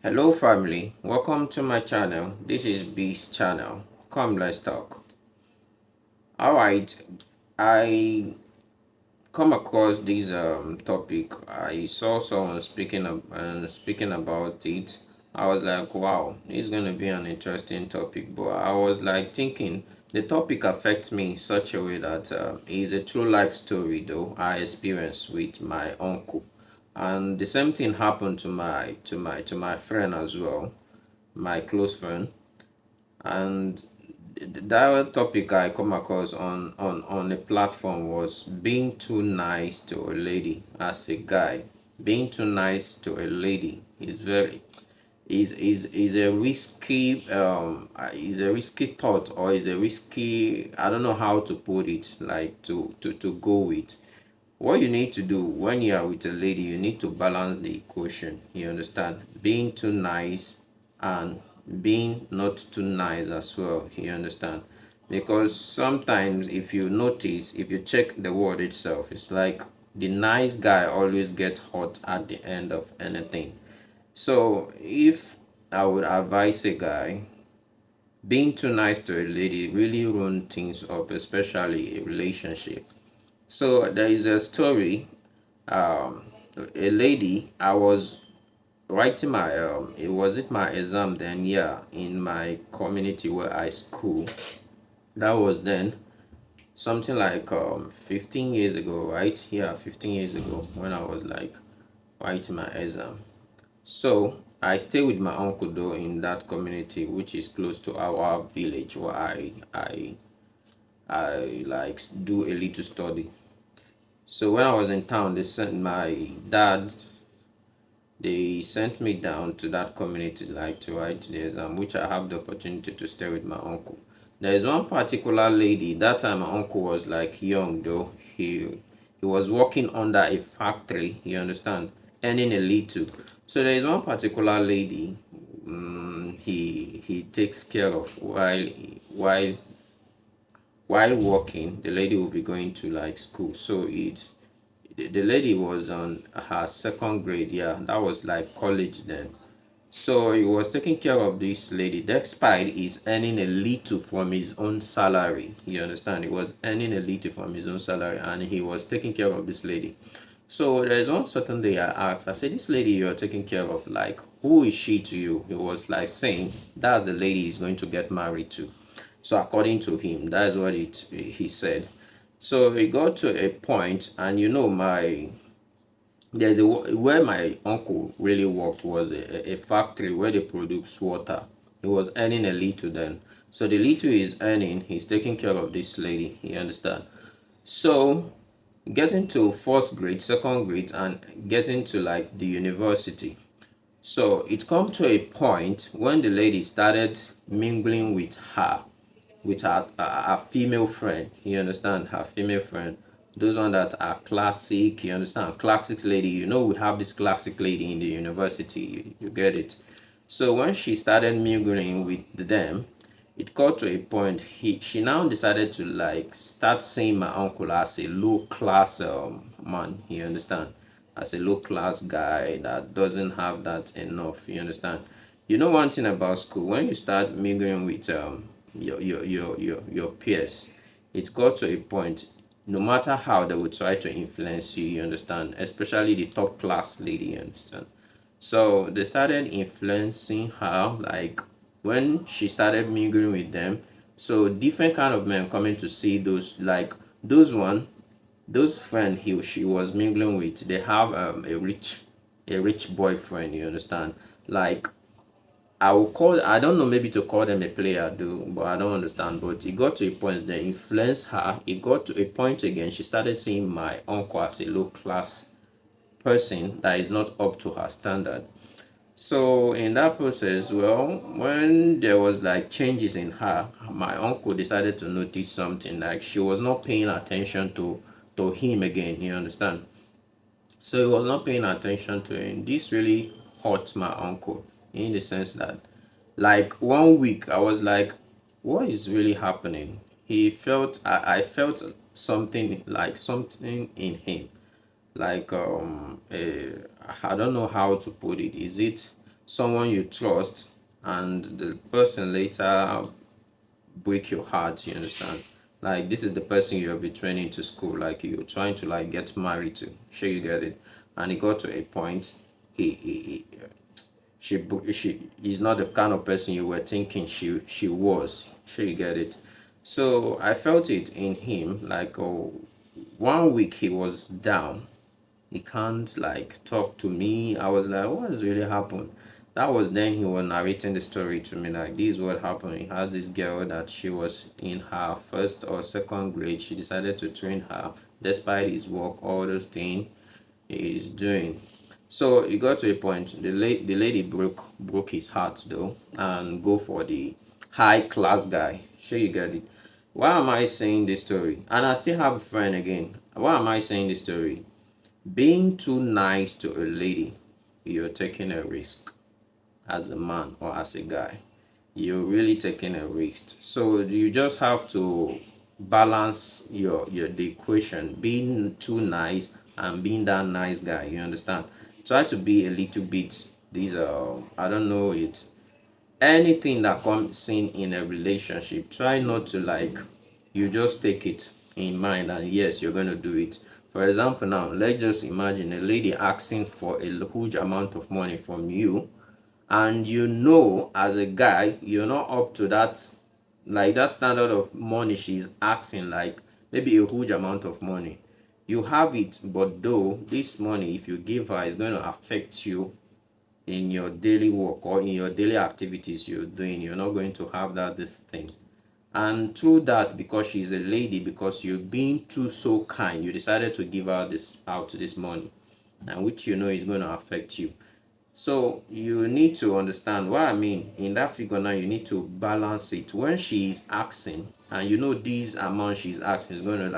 Hello family, welcome to my channel. This is B's channel. Come, let's talk. Alright, I come across this topic. I saw someone speaking about it. I was like, wow, it's gonna be an interesting topic. But I was like thinking the topic affects me in such a way that it's a true life story though I experienced with my uncle. And the same thing happened to my friend as well, my close friend. And that topic I come across on a platform was being too nice to a lady as a guy. Being too nice to a lady is a risky is a risky thought, or is a risky, I don't know how to put it, like to go with. What you need to do when you are with a lady, you need to balance the equation. You understand? Being too nice and being not too nice as well. You understand? Because sometimes, if you notice, if you check the word itself, it's like the nice guy always gets hot at the end of anything. So, if I would advise a guy, being too nice to a lady really ruin things up, especially a relationship. So there is a story. Um, a lady. I was writing my it was it my exam then. Yeah, in my community where I school. That was then something like 15 years ago, right? Yeah, 15 years ago when I was like writing my exam. So I stay with my uncle though in that community, which is close to our village where I like do a little study. So when I was in town, they sent me down to that community like to write the exam, which I have the opportunity to stay with my uncle. There is one particular lady. That time my uncle was like young though. He was working under a factory, you understand, earning a little. So there is one particular lady he takes care of while working. The lady will be going to like school. So the lady was on her second grade. Yeah, that was like college then. So he was taking care of this lady, despite he's earning a little from his own salary. You understand? He was earning a little from his own salary, and he was taking care of this lady. So there's one certain day I asked, I said, this lady you're taking care of, like, who is she to you? He was like saying, that's the lady he's going to get married to. So according to him, that's what he said. So it got to a point, and there's a where my uncle really worked was a factory where they produce water. He was earning a little then. So the little he's earning, he's taking care of this lady. You understand? So getting to first grade, second grade, and getting to like the university. So it come to a point when the lady started mingling with her female friend. You understand? Her female friend. Those one that are classic. You understand? Classic lady. You know, we have this classic lady in the university. You get it. So when she started mingling with them, it got to a point. She now decided to like start seeing my uncle as a low class man. You understand? As a low class guy that doesn't have that enough. You understand? You know one thing about school, when you start mingling with your peers, it got to a point, no matter how they would try to influence you, you understand, especially the top class lady, you understand. So they started influencing her, like when she started mingling with them. So different kind of men coming to see those, like those friend she was mingling with. They have a rich boyfriend, you understand. Like I don't know, maybe to call them a player, do, but I don't understand. But it got to a point they influenced her. It got to a point again, she started seeing my uncle as a low class person that is not up to her standard. So in that process, well, when there was like changes in her, my uncle decided to notice something, like she was not paying attention to him again, you understand? So he was not paying attention to him. This really hurt my uncle in the sense that, like, one week I was like, what is really happening? I felt something, like something in him, like I don't know how to put it. Is it someone you trust, and the person later break your heart, you understand? Like this is the person you'll be training to school, like you're trying to like get married to. Sure, you get it. And it got to a point, he she is not the kind of person you were thinking she was. Sure, you get it. So I felt it in him, like, oh, 1 week he was down. He can't like talk to me. I was like, what has really happened? That was then he was narrating the story to me, like this is what happened. He has this girl that she was in her first or second grade. She decided to train her despite his work, all those things he's doing. So it got to a point, the lady broke his heart though, and go for the high class guy. Sure, you get it. Why am I saying this story? And I still have a friend again. Why am I saying this story? Being too nice to a lady, you're taking a risk as a man or as a guy. You're really taking a risk. So you just have to balance your the equation, being too nice and being that nice guy. You understand? Try to be a little bit. These are, I don't know it. Anything that comes in a relationship, try not to like, you just take it in mind and yes, you're going to do it. For example, now let's just imagine a lady asking for a huge amount of money from you, and you know as a guy you're not up to that, like that standard of money she's asking, like maybe a huge amount of money. You have it, but though this money if you give her is going to affect you in your daily work or in your daily activities you're doing, you're not going to have that this thing. And through that, because she's a lady, because you're being too so kind, you decided to give her this money, and which you know is going to affect you. So you need to understand what I mean. In that figure now, you need to balance it. When she is asking, and you know this amount she's asking is going to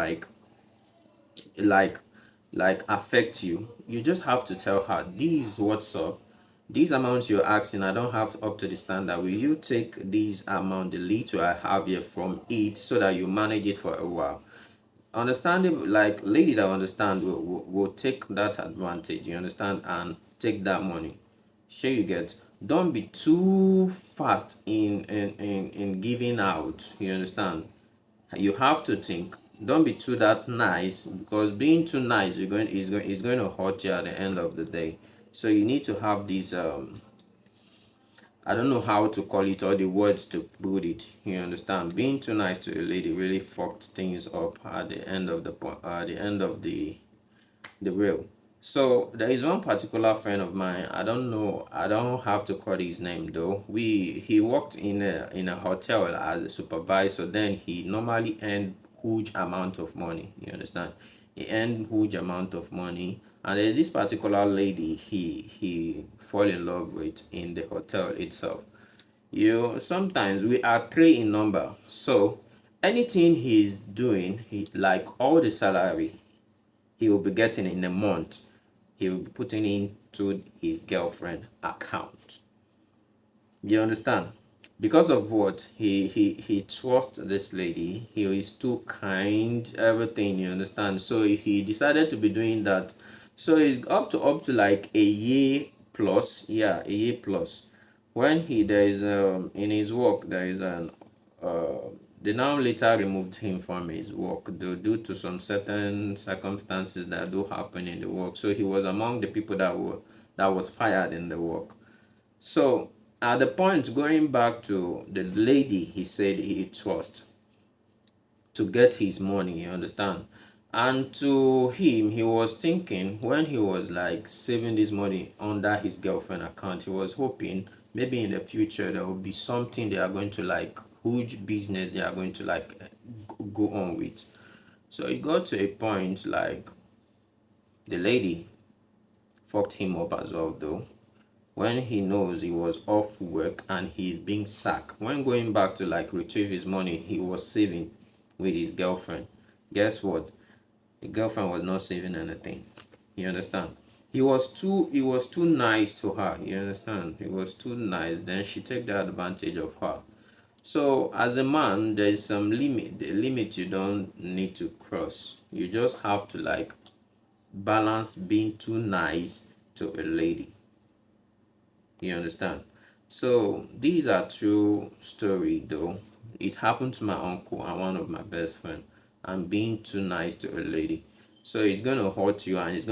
like affect you, you just have to tell her this is what's up. These amounts you're asking, I don't have up to the standard. Will you take this amount, the little I have here from it, so that you manage it for a while? Understanding, like lady that understand will take that advantage, you understand, and take that money. Sure, you get. Don't be too fast in giving out, you understand. You have to think. Don't be too that nice, because being too nice is going to hurt you at the end of the day. So you need to have these I don't know how to call it or the words to put it. You understand? Being too nice to a lady really fucked things up at the end of the at the end of the rail. So there is one particular friend of mine. I don't know. I don't have to call his name though. He worked in a hotel as a supervisor. Then he normally earned huge amount of money. You understand? He earned huge amount of money. And there's this particular lady he fall in love with in the hotel itself. You sometimes we are three in number. So anything he's doing, he like all the salary he will be getting in a month, he will be putting into his girlfriend account. You understand? Because of what he trusts this lady, he is too kind, everything, you understand? So he decided to be doing that. So it's up to like a year plus, yeah, a year plus. When he there is in his work there is an uh they now later removed him from his work due to some certain circumstances that do happen in the work. So he was among the people that was fired in the work. So at the point going back to the lady he said he trusts to get his money, you understand? And to him, he was thinking when he was like saving this money under his girlfriend account, he was hoping maybe in the future there will be something they are going to like huge business they are going to like go on with. So it got to a point like the lady fucked him up as well though. When he knows he was off work and he's being sacked, when going back to like retrieve his money he was saving with his girlfriend, guess what? The girlfriend was not saving anything. You understand? He was too nice to her. You understand? He was too nice. Then she took the advantage of her. So as a man, there is some limit. The limit you don't need to cross. You just have to like balance being too nice to a lady. You understand? So these are true story though. It happened to my uncle and one of my best friend. I'm being too nice to a lady. So it's gonna hurt you and it's